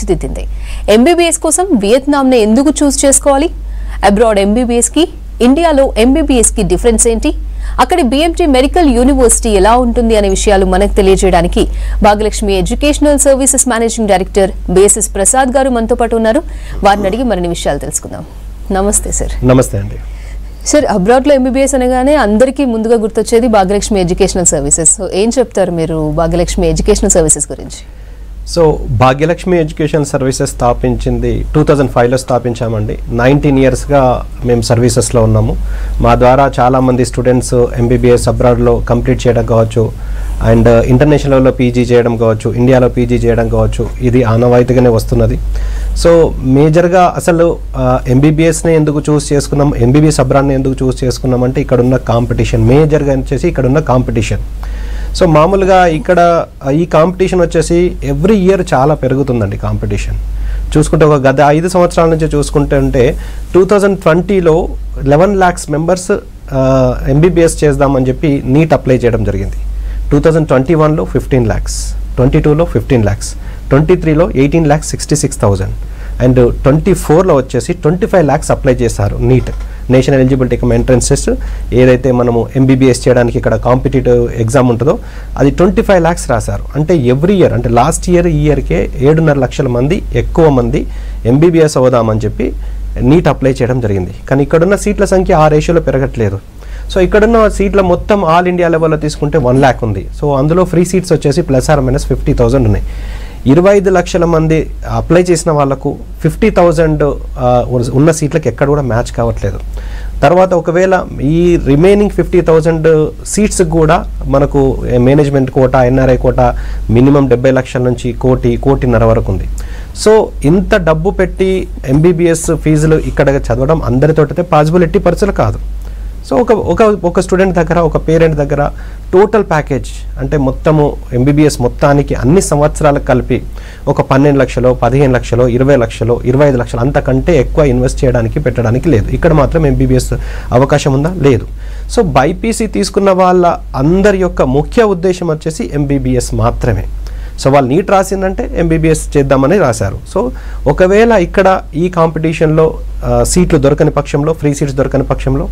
తీర్చిదిద్దింది. MBBS కోసం వియత్నాంని ఎందుకు చూస్ చేసుకోవాలి? అబ్రాడ్ ఎంబీబీఎస్ కి ఇండియాలో ఎంబీబీఎస్ కి డిఫరెన్స్ ఏంటి? అక్కడి BMT మెడికల్ యూనివర్సిటీ ఎలా ఉంటుంది అనే విషయాలు మనకు తెలియజేయడానికి Bhagyalakshmi educational services managing director basis Prasad గారు మనతో పాటు ఉన్నారు. వారిని అడిగి మరిన్ని విషయాలు తెలుసుకుందాం. నమస్తే సార్. నమస్తే అండి. సార్, అబ్రాడ్లో ఎంబీబీఎస్ అనగానే అందరికీ ముందుగా గుర్తొచ్చేది భాగ్యలక్ష్మి ఎడ్యుకేషనల్ సర్వీసెస్. సో ఏం చెప్తారు మీరు భాగ్యలక్ష్మి ఎడ్యుకేషనల్ సర్వీసెస్ గురించి? సో భాగ్యలక్ష్మి ఎడ్యుకేషన్ సర్వీసెస్ స్థాపించింది 2005లో స్థాపించామండి. 19 ఇయర్స్గా మేము సర్వీసెస్లో ఉన్నాము. మా ద్వారా చాలామంది స్టూడెంట్స్ ఎంబీబీఎస్ అబ్రాడ్లో కంప్లీట్ చేయడం కావచ్చు, అండ్ ఇంటర్నేషనల్లో పీజీ చేయడం కావచ్చు, ఇండియాలో పీజీ చేయడం కావచ్చు, ఇది ఆనవాయితీగానే వస్తున్నది. సో మేజర్గా అసలు ఎంబీబీఎస్ని ఎందుకు చూస్ చేసుకున్నాం, ఎంబీబీఎస్ అబ్రాడ్ని ఎందుకు చూస్ చేసుకున్నాం అంటే ఇక్కడున్న కాంపిటీషన్, మేజర్గా వచ్చేసి ఇక్కడున్న కాంపిటీషన్. సో మామూలుగా ఇక్కడ ఈ కాంపిటీషన్ వచ్చేసి ఎవ్రీ ఇయర్ చాలా పెరుగుతుందండి. కాంపిటీషన్ చూసుకుంటే ఒక గత 5 సంవత్సరాల నుంచి చూసుకుంటే 2020లో 11 lakhs మెంబర్స్ ఎంబీబీఎస్ చేద్దామని చెప్పి నీట్ అప్లై చేయడం జరిగింది. 2021లో 15 lakhs, 22లో 15 lakhs, 23లో 18,66,000 అండ్ 24లో వచ్చేసి 25 lakhs అప్లై చేశారు NEET, national eligibility cum entrance test. ఏదైతే మనము ఎంబీబీఎస్ చేయడానికి ఇక్కడ కాంపిటేటివ్ ఎగ్జామ్ ఉంటుందో అది 25 lakhs రాశారు. అంటే ఎవ్రీ ఇయర్, అంటే లాస్ట్ ఇయర్ ఈ ఇయర్కే 7.5 లక్షల మంది ఎక్కువ మంది ఎంబీబీఎస్ అవుదామని చెప్పి నీట్ అప్లై చేయడం జరిగింది. కానీ ఇక్కడున్న సీట్ల సంఖ్య ఆ రేషియోలో పెరగట్లేదు. సో ఇక్కడున్న సీట్ల మొత్తం ఆల్ ఇండియా లెవెల్లో తీసుకుంటే 1 lakh ఉంది. సో అందులో ఫ్రీ సీట్స్ వచ్చేసి ±50,000 ఉన్నాయి. 25 లక్షల మంది అప్లై చేసిన వాళ్లకు 50,000 ఉన్న సీట్లకు ఎక్కడ కూడా మ్యాచ్ కావట్లేదు. తర్వాత ఒకవేళ ఈ రిమైనింగ్ 50,000 సీట్స్ కూడా మనకు management quota, NRI quota minimum 70 లక్షల నుంచి 1.5 వరకు ఉంది. సో ఇంత డబ్బు పెట్టి ఎంబీబీఎస్ ఫీజులు ఇక్కడ చదవడం అందరితోటైతే పాసిబిలిటీ పరిస్థితులు కాదు. సో ఒక స్టూడెంట్ దగ్గర, ఒక పేరెంట్ దగ్గర టోటల్ ప్యాకేజ్ అంటే మొత్తము ఎంబీబీఎస్ మొత్తానికి అన్ని సంవత్సరాలకు కలిపి ఒక 12 లక్షలు, 15 లక్షలు, 20 లక్షలు, 25 లక్షలు అంతకంటే ఎక్కువ ఇన్వెస్ట్ చేయడానికి పెట్టడానికి లేదు. ఇక్కడ మాత్రం ఎంబీబీఎస్ అవకాశం ఉందా? లేదు. సో బైపీసీ తీసుకున్న వాళ్ళ అందరి యొక్క ముఖ్య ఉద్దేశం వచ్చేసి ఎంబీబీఎస్ మాత్రమే. సో వాళ్ళు నీట్ రాసిందంటే ఎంబీబీఎస్ చేద్దామని రాశారు. సో ఒకవేళ ఇక్కడ ఈ కాంపిటీషన్లో సీట్లు దొరకని పక్షంలో, ఫ్రీ సీట్స్ దొరకని పక్షంలో,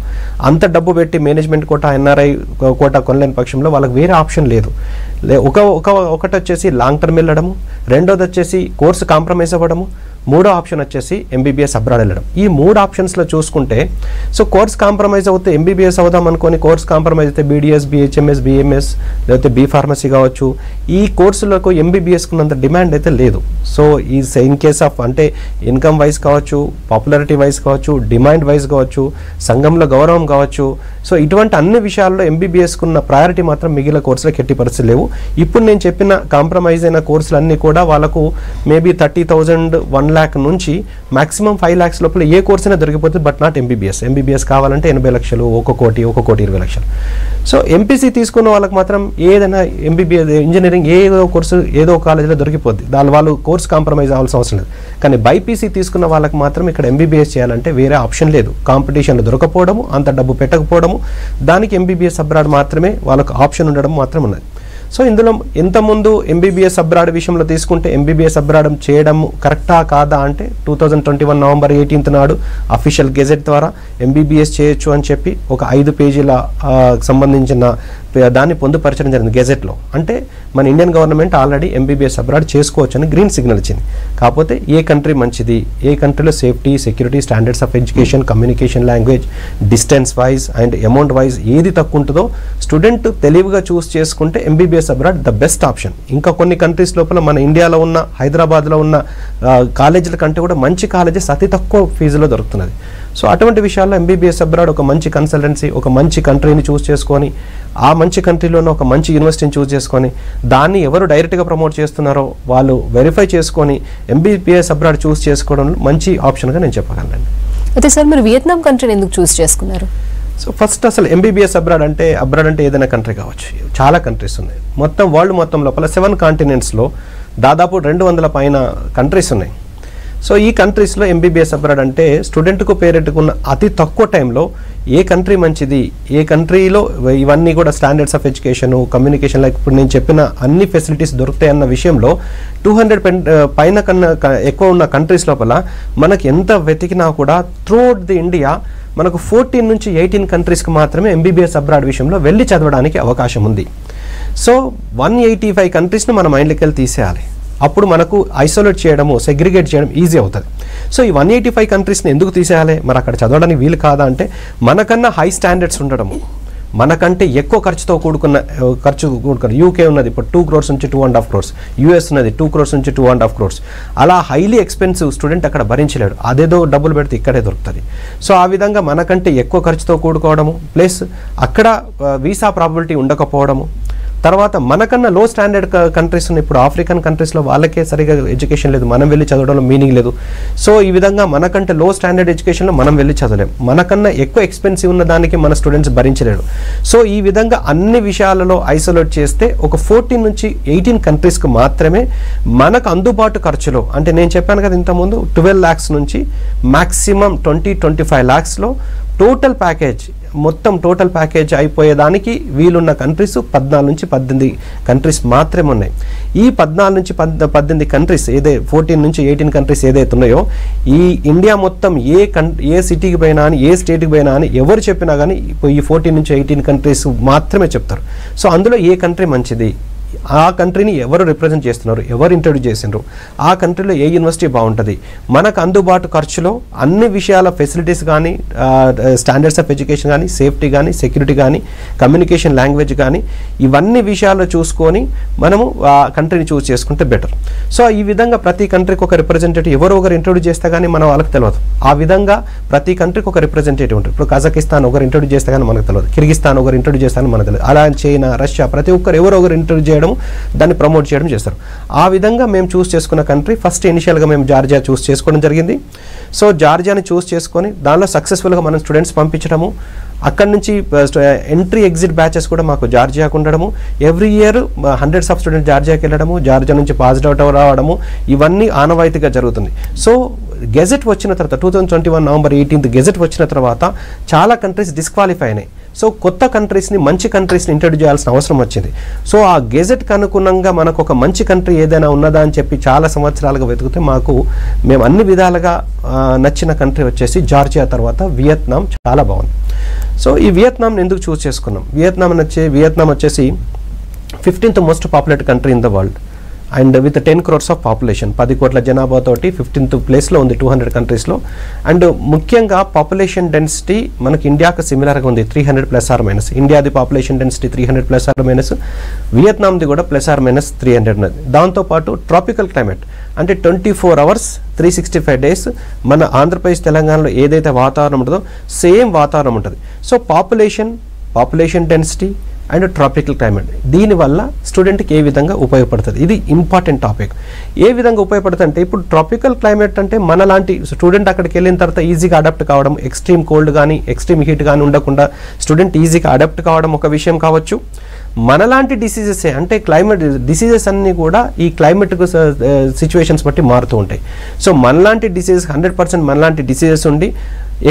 అంత డబ్బు పెట్టి మేనేజ్మెంట్ కోటా, NRI కోటా కొనలేని పక్షంలో వాళ్ళకి వేరే ఆప్షన్ లేదు. ఒకటి వచ్చేసి లాంగ్ టర్మ్ వెళ్ళడము, రెండోది వచ్చేసి కోర్సు కాంప్రమైజ్ అవ్వడము, మూడో ఆప్షన్ వచ్చేసి ఎంబీబీఎస్ అబ్రాడ్ వెళ్ళడం. ఈ 3 ఆప్షన్స్లో చూసుకుంటే సో కోర్స్ కాంప్రమైజ్ అవుతే ఎంబీబీఎస్ అవుదాం అనుకొని కోర్స్ కాంప్రమైజ్ అయితే BDS, BHMS, BMS లేకపోతే B ఫార్మసీ కావచ్చు, ఈ కోర్సులకు ఎంబీబీఎస్కు ఉన్నంత డిమాండ్ అయితే లేదు. సో ఈ ఇన్ కేస్ ఆఫ్ అంటే ఇన్కమ్ వైజ్ కావచ్చు, పాపులారిటీ వైజ్ కావచ్చు, డిమాండ్ వైజ్ కావచ్చు, సంఘంలో గౌరవం కావచ్చు, సో ఇటువంటి అన్ని విషయాల్లో ఎంబీబీఎస్కు ఉన్న ప్రయారిటీ మాత్రం మిగిలిన కోర్సులకు ఎట్టి పరిస్థితులు లేవు. ఇప్పుడు నేను చెప్పిన కాంప్రమైజ్ అయిన కోర్సులు అన్నీ కూడా వాళ్ళకు మేబీ 30,000, 1 lakh నుంచి మాక్సిమం 5 lakhs లోపల ఏ కోర్స్ అయినా దొరికిపోతుంది, బట్ నాట్ ఎంబీబీఎస్. ఎంబీబీఎస్ కావాలంటే 80 లక్షలు, 1,20 లక్షలు. సో ఎంపీసీ తీసుకున్న వాళ్ళకి మాత్రం ఏదైనా ఎంబీబీఎస్, ఇంజనీరింగ్ ఏదో కోర్సు ఏదో కాలేజీలో దొరికిపోద్ది, దాని వాళ్ళు కోర్స్ కాంప్రమైజ్ అవ్వాల్సిన అవసరం లేదు. కానీ బైపీసీ తీసుకున్న వాళ్ళకి మాత్రం ఇక్కడ ఎంబీబీఎస్ చేయాలంటే వేరే ఆప్షన్ లేదు. కాంపిటీషన్లో దొరకపోవడము, అంత డబ్బు పెట్టకపోవడము, దానికి ఎంబీబీఎస్ అబ్రాడ్ మాత్రమే వాళ్ళకు ఆప్షన్ ఉండడం మాత్రం ఉన్నది. సో ఇందులో ఇంతకుముందు ఎంబీబీఎస్ అబ్రాడ్ విషయంలో తీసుకుంటే ఎంబీబీఎస్ అబ్రాడ్ చేయడం కరెక్టా కాదా అంటే 2021 నవంబర్ 18 నాడు అఫీషియల్ గెజెట్ ద్వారా ఎంబీబీఎస్ చేయొచ్చు అని చెప్పి ఒక 5 పేజీల సంబంధించిన దాన్ని పొందుపరచడం జరిగింది గెజెట్లో. అంటే మన Indian government already MBBS abroad చేసుకోవచ్చు అని గ్రీన్ సిగ్నల్ ఇచ్చింది. కాకపోతే ఏ కంట్రీ మంచిది, ఏ కంట్రీలో safety, security, standards of education, communication language, distance wise and amount wise ఏది తక్కువ ఉంటుందో స్టూడెంట్ తెలివిగా చూస్ చేసుకుంటే MBBS abroad the best option. ఇంకా కొన్ని కంట్రీస్ లోపల మన ఇండియాలో ఉన్న, హైదరాబాద్లో ఉన్న కాలేజీల కంటే కూడా మంచి కాలేజెస్ అతి తక్కువ ఫీజులో దొరుకుతున్నది. సో అటువంటి విషయాల్లో ఎంబీబీఎస్ అబ్రాడ్ ఒక మంచి కన్సల్టెన్సీ, ఒక మంచి కంట్రీని చూస్ చేసుకొని, ఆ మంచి కంట్రీలోనే ఒక మంచి యూనివర్సిటీని చూస్ చేసుకొని, దాన్ని ఎవరు డైరెక్ట్గా ప్రమోట్ చేస్తున్నారో వాళ్ళు వెరిఫై చేసుకొని ఎంబీబీఎస్ అబ్రాడ్ చూస్ చేసుకోవడం మంచి ఆప్షన్గా నేను చెప్పగలను. అయితే సార్, మీరు వియత్నాం కంట్రీని ఎందుకు చూస్ చేసుకున్నారు? సో ఫస్ట్ అసలు ఎంబీబీఎస్ అబ్రాడ్ అంటే ఏదైనా కంట్రీ కావచ్చు, చాలా కంట్రీస్ ఉన్నాయి. వరల్డ్ మొత్తం లోపల 7 కాంటినెంట్స్లో దాదాపు 200 పైన కంట్రీస్ ఉన్నాయి. సో ఈ కంట్రీస్లో ఎంబీబీఎస్ అబ్రాడ్ అంటే స్టూడెంట్కు పేరెట్టుకున్న అతి తక్కువ టైంలో ఏ కంట్రీ మంచిది, ఏ కంట్రీలో ఇవన్నీ కూడా standards of education, communication, like ఇప్పుడు నేను చెప్పిన అన్ని ఫెసిలిటీస్ దొరుకుతాయన్న విషయంలో 200 పైన కన్నా ఎక్కువ ఉన్న కంట్రీస్ లోపల మనకి ఎంత వెతికినా కూడా త్రూఅవుట్ ది ఇండియా మనకు 14 నుంచి 18 కంట్రీస్కి మాత్రమే ఎంబీబీఎస్ అబ్రాడ్ విషయంలో వెళ్ళి చదవడానికి అవకాశం ఉంది. సో 185 కంట్రీస్ని మన మైండ్లోకి వెళ్ళి తీసేయాలి. అప్పుడు మనకు ఐసోలేట్ చేయడము, సెగ్రిగేట్ చేయడం ఈజీ అవుతుంది. సో ఈ 185 కంట్రీస్ని ఎందుకు తీసేయాలి, మరి అక్కడ చదవడానికి వీలు కాదా అంటే మనకన్నా హై స్టాండర్డ్స్ ఉండడము, మనకంటే ఎక్కువ ఖర్చుతో కూడుకున్న యూకే ఉన్నది ఇప్పుడు 2 crores నుంచి 2.5 crores, యూఎస్ ఉన్నది 2 crores నుంచి 2.5 crores. అలా హైలీ ఎక్స్పెన్సివ్ స్టూడెంట్ అక్కడ భరించలేడు, అదేదో డబ్బులు పెడితే ఇక్కడే దొరుకుతుంది. సో ఆ విధంగా మనకంటే ఎక్కువ ఖర్చుతో కూడుకోవడము, ప్లస్ అక్కడ వీసా ప్రాబిలిటీ ఉండకపోవడము, తర్వాత మనకన్నా లో స్టాండర్డ్ కంట్రీస్ ఉన్నాయి. ఇప్పుడు ఆఫ్రికన్ కంట్రీస్లో వాళ్ళకే సరిగా ఎడ్యుకేషన్ లేదు, మనం వెళ్ళి చదవడంలో మీనింగ్ లేదు. సో ఈ విధంగా మనకంటే లో స్టాండర్డ్ ఎడ్యుకేషన్లో మనం వెళ్ళి చదవలేం, మనకన్నా ఎక్కువ ఎక్స్పెన్సివ్ ఉన్న దానికి మన స్టూడెంట్స్ భరించలేరు. సో ఈ విధంగా అన్ని విషయాలలో ఐసోలేట్ చేస్తే ఒక 14 నుంచి 18 కంట్రీస్కి మాత్రమే మనకు అందుబాటు ఖర్చులో, అంటే నేను చెప్పాను కదా ఇంతకుముందు 12 lakhs నుంచి మ్యాక్సిమం 20-25 lakhsలో టోటల్ ప్యాకేజ్, మొత్తం టోటల్ ప్యాకేజ్ అయిపోయేదానికి వీలున్న కంట్రీస్ 14 నుంచి 18 కంట్రీస్ మాత్రమే ఉన్నాయి. ఈ 14 నుంచి 18 కంట్రీస్ 14 నుంచి 18 కంట్రీస్ ఏదైతే ఉన్నాయో, ఈ ఇండియా మొత్తం ఏ సిటీకి పోయినా అని, ఏ స్టేట్కి పోయినా అని ఎవరు చెప్పినా కానీ ఈ 14 నుంచి 18 కంట్రీస్ మాత్రమే చెప్తారు. సో అందులో ఏ కంట్రీ మంచిది, ఆ కంట్రీని ఎవరు రిప్రజెంట్ చేస్తున్నారు, ఎవరు ఇంట్రడ్యూస్ చేసినారు, ఆ కంట్రీలో ఏ యూనివర్సిటీ బాగుంటుంది, మనకు అందుబాటు ఖర్చులో అన్ని విషయాల ఫెసిలిటీస్ కానీ, స్టాండర్డ్స్ ఆఫ్ ఎడ్యుకేషన్ కానీ, సేఫ్టీ కానీ, సెక్యూరిటీ కానీ, కమ్యూనికేషన్ లాంగ్వేజ్ కానీ, ఇవన్నీ విషయాలు చూసుకొని మనము ఆ కంట్రీని చూస్ చేసుకుంటే బెటర్. సో ఈ విధంగా ప్రతి కంట్రీకి ఒక రిప్రజెంటేటివ్ ఎవరో ఒకరు ఇంట్రడ్యూస్ చేస్తే కానీ మన వాళ్ళకి తెలియదు. ఆ విధంగా ప్రతి కంట్రీకి ఒక రిప్రజెంటేటివ్ ఉంటుంది. ఇప్పుడు కజకిస్తాన్ ఒకరు ఇంట్రడ్యూస్ చేస్తే కానీ మనకు తెలియదు, కిర్గిస్తాన్ ఒకరు ఇంట్రడ్యూస్ చేస్తే కానీ మనకు తెలియదు, అలా చైనా, రష్యా, ప్రతి ఒక్కరు ఎవరో ఒకరు ఇంట్రడ్యూస్ చేయడం, దాన్ని ప్రమోట్ చేయడం చేస్తారు. ఆ విధంగా మేము చూస్ చేసుకున్న కంట్రీ ఫస్ట్ ఇనిషియల్గా మేము జార్జియా చూస్ చేసుకోవడం జరిగింది. సో జార్జియాని చూస్ చేసుకొని దానిలో సక్సెస్ఫుల్గా మనం స్టూడెంట్స్ పంపించడము, అక్కడి నుంచి ఎంట్రీ ఎగ్జిట్ బ్యాచెస్ కూడా మాకు జార్జియాకు ఉండడము, every year hundreds of students జార్జియాకి వెళ్ళడము, జార్జియా నుంచి పాస్డ్ అవుట్ రావడము, ఇవన్నీ ఆనవాయితీగా జరుగుతుంది. సో గెజెట్ వచ్చిన తర్వాత 2021 November 18th గెజెట్ వచ్చిన తర్వాత చాలా కంట్రీస్ డిస్క్వాలిఫై అయినాయి. సో కొత్త కంట్రీస్ని, మంచి కంట్రీస్ని ఇంట్రడ్యూస్ చేయాల్సిన అవసరం వచ్చింది. సో ఆ గెజెట్కి అనుగుణంగా మనకు ఒక మంచి కంట్రీ ఏదైనా ఉన్నదా అని చెప్పి చాలా సంవత్సరాలుగా వెతుకుతే మేము అన్ని విధాలుగా నచ్చిన కంట్రీ వచ్చేసి జార్జియా, తర్వాత వియత్నాం చాలా బాగుంది. సో ఈ వియత్నాంని ఎందుకు చూస్ చేసుకున్నాం, వియత్నాం వచ్చేసి 15th most populated country in the world and with 10 crores of population, 10 కోట్ల జనాభాతోటి 15th ప్లేస్లో ఉంది 200 కంట్రీస్లో. అండ్ ముఖ్యంగా పాపులేషన్ డెన్సిటీ మనకి ఇండియాకు సిమిలర్గా ఉంది, 300+or-. ఇండియాది పాపులేషన్ డెన్సిటీ 300+or-, వియత్నాంది కూడా +or- 300 ఉన్నది. దాంతోపాటు ట్రాపికల్ క్లైమేట్, అంటే 24 hours 365 days మన ఆంధ్రప్రదేశ్, తెలంగాణలో ఏదైతే వాతావరణం ఉంటుందో సేమ్ వాతావరణం ఉంటుంది. So population density and tropical climate, దీనివల్ల స్టూడెంట్కి ఏ విధంగా ఉపయోగపడుతుంది, ఇది ఇంపార్టెంట్ టాపిక్. ఏ విధంగా ఉపయోగపడుతుంది అంటే, ఇప్పుడు ట్రాపికల్ క్లైమేట్ అంటే మనలాంటి స్టూడెంట్ అక్కడికి వెళ్ళిన తర్వాత ఈజీగా అడాప్ట్ కావడం, ఎక్స్ట్రీమ్ కోల్డ్ కానీ ఎక్స్ట్రీమ్ హీట్ కానీ ఉండకుండా స్టూడెంట్ ఈజీగా అడాప్ట్ కావడం ఒక విషయం కావచ్చు. మనలాంటి డిసీజెస్ అంటే క్లైమేట్ డిసీజెస్ అన్నీ కూడా ఈ క్లైమేట్ సిచ్యువేషన్స్ బట్టి మారుతూ ఉంటాయి. సో మనలాంటి డిసీజెస్ 100% మనలాంటి డిసీజెస్ ఉండి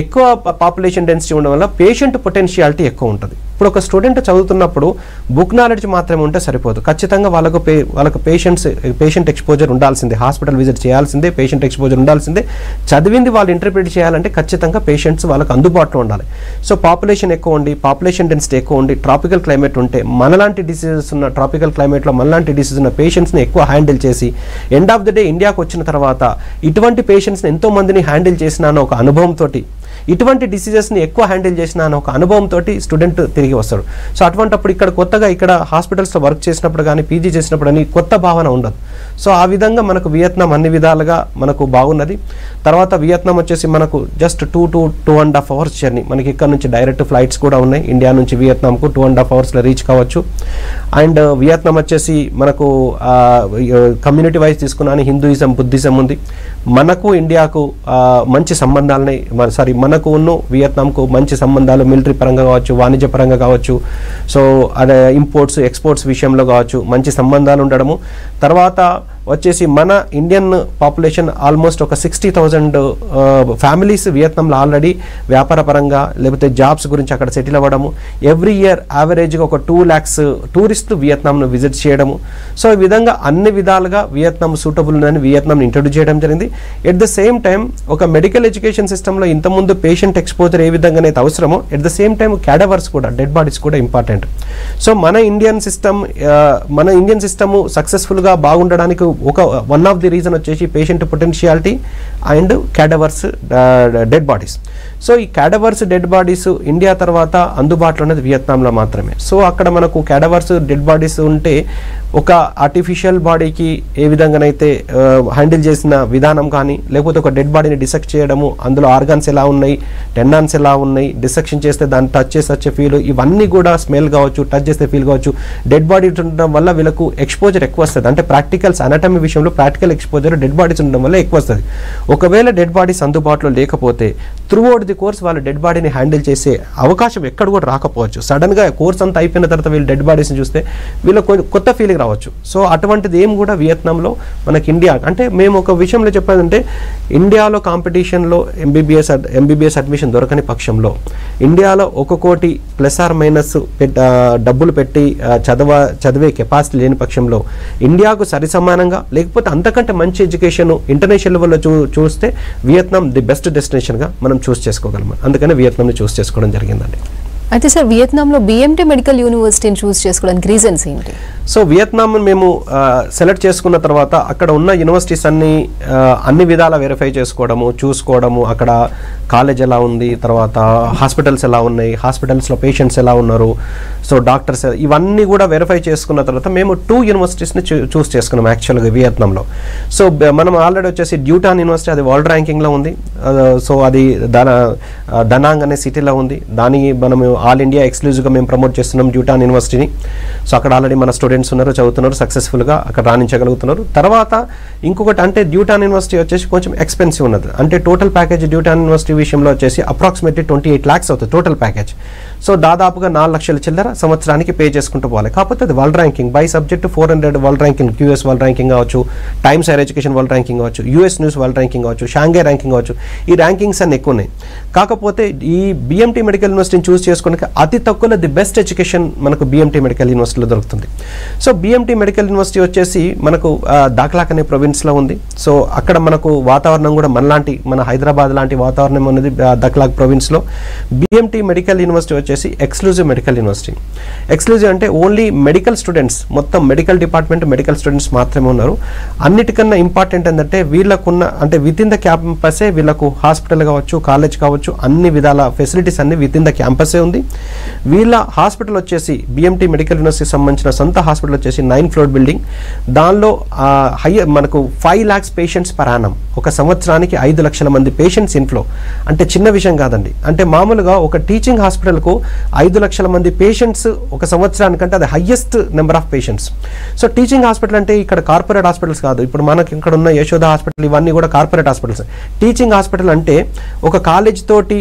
ఎక్కువ పాపులేషన్ డెన్సిటీ ఉండడం వల్ల పేషెంట్ పొటెన్షియాలిటీ ఎక్కువ ఉంటుంది. ఇప్పుడు ఒక స్టూడెంట్ చదువుతున్నప్పుడు బుక్ నాలెడ్జ్ మాత్రమే ఉంటే సరిపోదు, ఖచ్చితంగా వాళ్ళకు పేషెంట్ ఎక్స్పోజర్ ఉండాల్సిందే, హాస్పిటల్ విజిట్ చేయాల్సిందే, పేషెంట్ ఎక్స్పోజర్ ఉండాల్సిందే. చదివింది వాళ్ళు ఇంటర్ప్రిట్ చేయాలంటే ఖచ్చితంగా పేషెంట్స్ వాళ్ళకు అందుబాటులో ఉండాలి. సో పాపులేషన్ ఎక్కువ ఉండి, పాపులేషన్ డెన్సిటీ ఎక్కువ ఉండి, ట్రాపికల్ క్లైమేట్ ఉంటే, మనలాంటి డిసీజెస్ ఉన్న ట్రాపికల్ క్లైమేట్లో మనలాంటి డిసీజ్ ఉన్న పేషెంట్స్ని ఎక్కువ హ్యాండిల్ చేసి, ఎండ్ ఆఫ్ ద డే ఇండియాకు వచ్చిన తర్వాత ఇటువంటి పేషెంట్స్ని ఎంతో మందిని హ్యాండిల్ చేసినాను ఒక అనుభవంతో, ఇటువంటి డిసీజెస్ని ఎక్కువ హ్యాండిల్ చేసిన ఒక అనుభవంతో స్టూడెంట్ తిరిగి వస్తాడు. సో అటువంటిప్పుడు ఇక్కడ హాస్పిటల్స్లో వర్క్ చేసినప్పుడు కానీ, పీజీ చేసినప్పుడు అని కొత్త భావన ఉండదు. సో ఆ విధంగా మనకు వియత్నాం అన్ని విధాలుగా మనకు బాగున్నది. తర్వాత వియత్నాం వచ్చేసి మనకు జస్ట్ 2 to 2.5 hours జర్నీ, మనకి ఇక్కడ నుంచి డైరెక్ట్ ఫ్లైట్స్ కూడా ఉన్నాయి. ఇండియా నుంచి వియత్నాంకు 2.5 hoursలో రీచ్ కావచ్చు. అండ్ వియత్నాం వచ్చేసి మనకు కమ్యూనిటీ వైజ్ తీసుకున్నాను, హిందూయిజం, బుద్ధిజం ఉంది. మనకు ఇండియాకు మంచి సంబంధాలని, మనకు ఉన్న వియత్నాంకు మంచి సంబంధాలు మిలిటరీ పరంగా కావచ్చు, వాణిజ్య పరంగా కావచ్చు, సో అదే ఇంపోర్ట్స్ ఎక్స్పోర్ట్స్ విషయంలో కావచ్చు మంచి సంబంధాలు ఉండడము. తర్వాత వచ్చేసి మన ఇండియన్ పాపులేషన్ ఆల్మోస్ట్ ఒక 60,000 ఫ్యామిలీస్ వియత్నాంలో ఆల్రెడీ వ్యాపార పరంగా లేకపోతే జాబ్స్ గురించి అక్కడ సెటిల్ అవ్వడము, ఎవ్రీ ఇయర్ యావరేజ్గా ఒక 2 lakhs టూరిస్టులు వియత్నాంను విజిట్ చేయడము. సో ఈ విధంగా అన్ని విధాలుగా వియత్నాం సూటబుల్ ఉందని వియత్నాంని ఇంట్రొడ్యూస్ చేయడం జరిగింది. ఎట్ ద సేమ్ టైం ఒక మెడికల్ ఎడ్యుకేషన్ సిస్టంలో ఇంతకుముందు పేషెంట్ ఎక్స్పోజర్ ఏ విధంగానైతే అవసరమో at the same time cadavers కూడా, డెడ్ బాడీస్ కూడా ఇంపార్టెంట్. సో మన ఇండియన్ సిస్టమ్ సక్సెస్ఫుల్గా బాగుండడానికి వన్ ఆఫ్ ది రీజన్ వచ్చేసి patient potentiality and cadavers dead bodies. So ఈ క్యాడవర్స్ డెడ్ బాడీస్ ఇండియా తర్వాత అందుబాటులో ఉన్నది వియత్నాంలో మాత్రమే. సో అక్కడ మనకు క్యాడవర్స్ డెడ్ బాడీస్ ఉంటే ఒక ఆర్టిఫిషియల్ బాడీకి ఏ విధంగానైతే హ్యాండిల్ చేసిన విధానం కానీ, లేకపోతే ఒక డెడ్ బాడీని డిసెక్ట్ చేయడము, అందులో ఆర్గాన్స్ ఎలా ఉన్నాయి, టెండాన్స్ ఎలా ఉన్నాయి, డిసెక్షన్ చేస్తే దాన్ని టచ్ చేసి వచ్చే ఫీల్, ఇవన్నీ కూడా స్మెల్ కావచ్చు, టచ్ చేస్తే ఫీల్ కావచ్చు. డెడ్ బాడీ ఉండడం వల్ల వీళ్ళకు ఎక్స్పోజర్ ఎక్కువ వస్తుంది. అంటే ప్రాక్టికల్స్ అనాటమీ విషయంలో ప్రాక్టికల్ ఎక్స్పోజర్ డెడ్ బాడీస్ ఉండడం వల్ల ఎక్కువ వస్తుంది. ఒకవేళ డెడ్ బాడీస్ అందుబాటులో లేకపోతే త్రూ అవుట్ ది కోర్స్ వాళ్ళు డెడ్ బాడీని హ్యాండిల్ చేసే అవకాశం ఎక్కడ కూడా రాకపోవచ్చు. సడన్గా కోర్స్ అంతా అయిపోయిన తర్వాత వీళ్ళు డెడ్ బాడీస్ని చూస్తే వీళ్ళకి కొత్త ఫీలింగ్ రావచ్చు. సో అటువంటిది ఏం కూడా వియత్నాంలో మనకి ఇండియా అంటే మేము ఒక విషయంలో చెప్పాలంటే ఇండియాలో కాంపిటీషన్లో ఎంబీబీఎస్ అడ్మిషన్ దొరకని పక్షంలో ఇండియాలో 1 కోటి ± డబ్బులు పెట్టి చదివే కెపాసిటీ లేని పక్షంలో ఇండియాకు సరిసమానంగా లేకపోతే అంతకంటే మంచి ఎడ్యుకేషన్ ఇంటర్నేషనల్ లెవెల్లో చూస్తే వియత్నాం ది బెస్ట్ డెస్టినేషన్గా మనం చూస్ చేసుకోగలం. అందుకని వియత్నాంని చూస్ చేసుకోవడం జరిగిందండి. అయితే సార్ వియత్నాంలో BMT మెడికల్ యూనివర్సిటీని చూస్ చేసుకోవడానికి రీజన్స్ ఏంటి? సో వియత్నాం మేము సెలెక్ట్ చేసుకున్న తర్వాత అక్కడ ఉన్న యూనివర్సిటీస్ అన్ని విధాలా వెరిఫై చేసుకోవడము, చూసుకోవడము, అక్కడ కాలేజ్ ఎలా ఉంది, తర్వాత హాస్పిటల్స్ ఎలా ఉన్నాయి, హాస్పిటల్స్లో పేషెంట్స్ ఎలా ఉన్నారు, సో డాక్టర్స్, ఇవన్నీ కూడా వెరిఫై చేసుకున్న తర్వాత మేము 2 యూనివర్సిటీస్ని చూస్ చేసుకున్నాం యాక్చువల్గా వియత్నాంలో. సో మనం ఆల్రెడీ వచ్చేసి డ్యూటాన్ యూనివర్సిటీ, అది వరల్డ్ ర్యాంకింగ్లో ఉంది. సో అది దనాంగ్ అనే సిటీలో ఉంది. దాని మనము ఆల్ ఇండియా ఎక్స్క్లూజివ్గా మేము ప్రమోట్ చేస్తున్నాం డ్యూటాన్ యూనివర్సిటీని. సో అక్కడ ఆల్రెడీ మన స్టూడెంట్స్ ఉన్నారు, చదువుతున్నారు, సక్సెస్ఫుల్గా అక్కడ రాణించగలుగుతున్నారు. తర్వాత ఇంకొకటి అంటే డ్యూటాన్ యూనివర్సిటీ వచ్చేసి కొంచెం ఎక్స్పెన్సివ్ ఉన్నది. అంటే టోటల్ ప్యాకేజ్ డ్యూటాన్ యూనివర్సిటీ విషయంలో వచ్చేసి అప్రాక్సిమేట్లీ 28 lakhs అవుతుంది టోటల్ ప్యాకేజ్. సో దాదాపుగా 4 లక్షల చిల్లర సంవత్సరానికి పే చేసుకుంటూ పోవాలి. కాకపోతే అది world ranking by subject 400 world ranking, QS world ranking కావచ్చు, Times Higher Education world ranking కావచ్చు, US న్యూస్ వరల్డ్ ర్యాంకింగ్ కావచ్చు, షాంఘై ర్యాంకింగ్ కావచ్చు, ఈ ర్యాంకింగ్స్ అన్ని ఎక్కువ ఉన్నాయి. కాకపోతే ఈ BMT మెడికల్ యూనివర్సిటీని చూస్ చేసుకోవడానికి అతి తక్కువలో ది బెస్ట్ ఎడ్యుకేషన్ మనకు BMT మెడికల్ యూనివర్సిటీలో దొరుకుతుంది. సో BMT మెడికల్ యూనివర్సిటీ వచ్చేసి మనకు దాఖ్లాక్ అనే ప్రొవిన్స్లో ఉంది. సో అక్కడ మనకు వాతావరణం కూడా మన హైదరాబాద్ లాంటి వాతావరణం అనేది దాఖ్లాక్ ప్రొవిన్స్లో. BMT మెడికల్ యూనివర్సిటీ వచ్చేసి ఎక్స్క్లూజివ్ మెడికల్ యూనివర్సిటీ. ఎక్స్క్లూజివ్ అంటే ఓన్లీ మెడికల్ స్టూడెంట్స్, మొత్తం మెడికల్ డిపార్ట్మెంట్ మెడికల్ స్టూడెంట్స్ మాత్రమే ఉన్నారు. అన్నిటికన్నా ఇంపార్టెంట్ ఏంటంటే వీళ్ళకున్న అంటే విత్ ఇన్ ద క్యాంపసే వీళ్ళకు హాస్పిటల్ కావచ్చు, కాలేజ్ కావచ్చు, అన్ని విధాల ఫెసిలిటీస్ అన్ని విత్ ఇన్ ద క్యాంపసే ఉంది. వీళ్ళ హాస్పిటల్ వచ్చేసి BMT మెడికల్ యూనివర్సిటీకి సంబంధించిన సొంత హాస్పిటల్ వచ్చేసి 9th floor బిల్డింగ్. దానిలో మనకు 5 lakhs పేషెంట్స్ పర్ యానం, ఒక సంవత్సరానికి 5 లక్షల మంది పేషెంట్స్ ఇన్ఫ్లో. అంటే చిన్న విషయం కాదండి. అంటే మామూలుగా ఒక టీచింగ్ హాస్పిటల్కు 5 లక్షల మంది పేషెంట్స్ ఒక సంవత్సరానికంటే అది highest number of patients. So teaching hospital అంటే ఇక్కడ కార్పొరేట్ హాస్పిటల్స్ కాదు. ఇప్పుడు మనకి ఇక్కడ ఉన్న యశోద హాస్పిటల్ ఇవన్నీ కూడా కార్పొరేట్ హాస్పిటల్స్. టీచింగ్ హాస్పిటల్ అంటే ఒక కాలేజ్ తోటి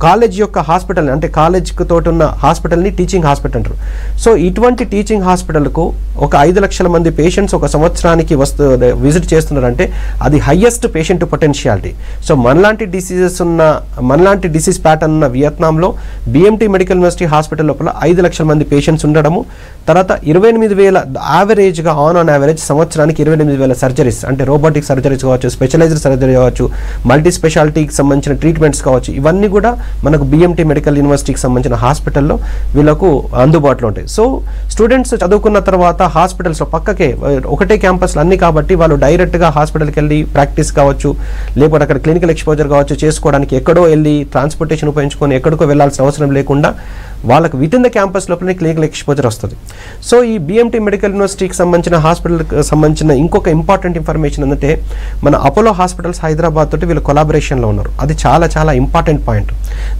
కాలేజ్ యొక్క హాస్పిటల్ అంటే కాలేజ్ తోటి ఉన్న హాస్పిటల్ని టీచింగ్ హాస్పిటల్ అంటారు. సో ఇటువంటి టీచింగ్ హాస్పిటల్కు ఒక 5 లక్షల మంది పేషెంట్స్ ఒక సంవత్సరానికి విజిట్ చేస్తున్నారంటే అది హైయెస్ట్ పేషెంట్ పొటెన్షియాలిటీ. సో మనలాంటి డిసీజ్ ప్యాటర్న్ ఉన్న వియత్నాంలో BMT మెడికల్ యూనివర్సిటీ హాస్పిటల్ లోపల 5 లక్షల మంది పేషెంట్స్ ఉండడము, తర్వాత 28,000 యావరేజ్గా ఆన్ యావరేజ్ సంవత్సరానికి 28,000 సర్జరీస్, అంటే రోబోటిక్ సర్జరీస్ కావచ్చు, స్పెషలైజ్డ్ సర్జరీ కావచ్చు, మల్టీ స్పెషాలిటీకి సంబంధించిన ట్రీట్మెంట్స్ కావచ్చు, ఇవన్నీ కూడా మనకు BMT మెడికల్ యూనివర్సిటీకి సంబంధించిన హాస్పిటల్లో వీళ్ళకు అందుబాటులో ఉంటాయి. సో స్టూడెంట్స్ చదువుకున్న తర్వాత హాస్పిటల్స్లో పక్కకే ఒకటే క్యాంపస్లో అన్ని కాబట్టి వాళ్ళు డైరెక్ట్గా హాస్పిటల్కి వెళ్ళి ప్రాక్టీస్ కావచ్చు, లేకపోతే అక్కడ క్లినికల్ ఎక్స్పోజర్ కావచ్చు చేసుకోవడానికి ఎక్కడో వెళ్ళి ట్రాన్స్పోర్టేషన్ ఉపయోగించుకొని ఎక్కడికో వెళ్ళాల్సిన అవసరం లేకుండా వాళ్ళకు విత్ ఇన్ ద క్యాంపస్ లోపలనే క్లినికల్ ఎక్స్పోజర్ వస్తుంది. సో ఈ BMT మెడికల్ యూనివర్సిటీకి సంబంధించిన హాస్పిటల్కి సంబంధించిన ఇంకొక ఇంపార్టెంట్ ఇన్ఫర్మేషన్ ఏంటంటే మన అపోలో హాస్పిటల్స్ హైదరాబాద్ తోటి వీళ్ళు కొలాబరేషన్లో ఉన్నారు. అది చాలా చాలా ఇంపార్టెంట్ పాయింట్.